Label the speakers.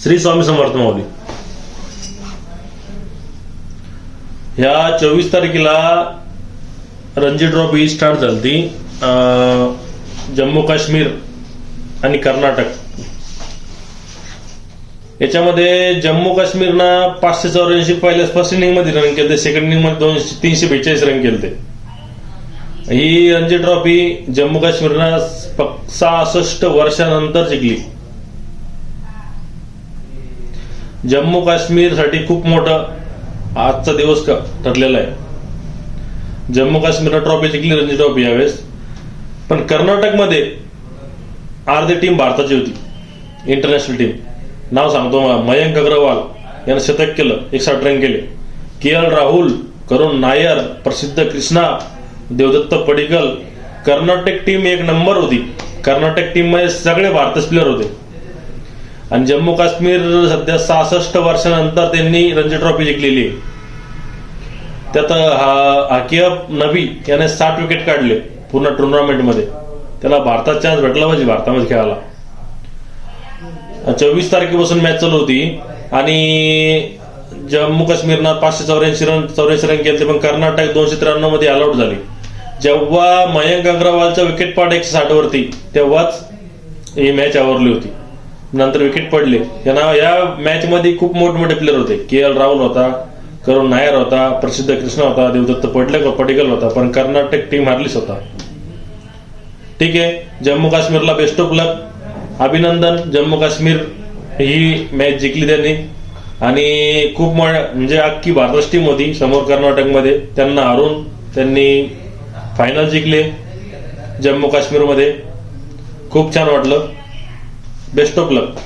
Speaker 1: श्री स्वामी समर्थ माऊली. ह्या 24 तारखेला Ranji trophy start झाली. जम्मू काश्मीर आणि कर्नाटक याच्यामध्ये जम्मू काश्मीरनं 584 पहिल्या फर्स्ट इनिंग मध्ये रन केले, सेकंड इनिंग मध्ये 342 रन केले. ही रणजी ट्रॉफी जम्मू काश्मीरनं 66 वर्षानंतर जिंकली. जम्मू काश्मीर साठी खूप मोठा आजचा दिवस ठरलेला आहे. जम्मू काश्मीरनं ट्रॉफी जिंकली, रणजी ट्रॉफी यावेळेस. पण कर्नाटकमध्ये अर्धी टीम भारताची होती, इंटरनॅशनल टीम. नाव सांगतो मला, मयंक अग्रवाल यानं शतक केलं, 61 रन केले. के.एल. राहुल, करुण नायर, प्रसिद्ध कृष्णा, देवदत्त पडिक्कल. कर्नाटक टीम एक नंबर होती. कर्नाटक टीम मध्ये सगळे भारतीय प्लेयर होते. आणि जम्मू काश्मीर सध्या 66 वर्षानंतर त्यांनी रणजी ट्रॉफी जिंकलेली आहे. त्यात हाकिब नबी याने 60 विकेट काढले पूर्ण टुर्नामेंट मध्ये. त्याला भारतात चान्स भेटला पाहिजे भारतामध्ये खेळायला. 24 तारखेपासून मॅच चालू होती आणि जम्मू काश्मीरनं 584 रन केले, पण कर्नाटक 293 मध्ये ऑल आउट झाली. जेव्हा मयंक अग्रवालचा विकेट पडला 160 वरती, तेव्हाच ही मॅच आवरली होती. नंतर विकेट पडले. या मॅच मध्ये खूप मोठमोठे प्लेयर होते. के.एल. राहुल होता, करुण नायर होता, प्रसिद्ध कृष्णा होता, देवदत्त पडिक्कल होता. पण कर्नाटक टीम हारलीच होता. ठीक आहे, जम्मू काश्मीरला बेस्ट ऑफ लक, अभिनंदन. जम्मू काश्मीर ही मॅच जिंकली त्यांनी आणि खूप म्हणजे अख्खी भारताची टीम होती समोर कर्नाटकमध्ये. त्यांना हारून त्यांनी फायनल जिंकले जम्मू काश्मीरमध्ये. खूप छान वाटलं. Best of luck.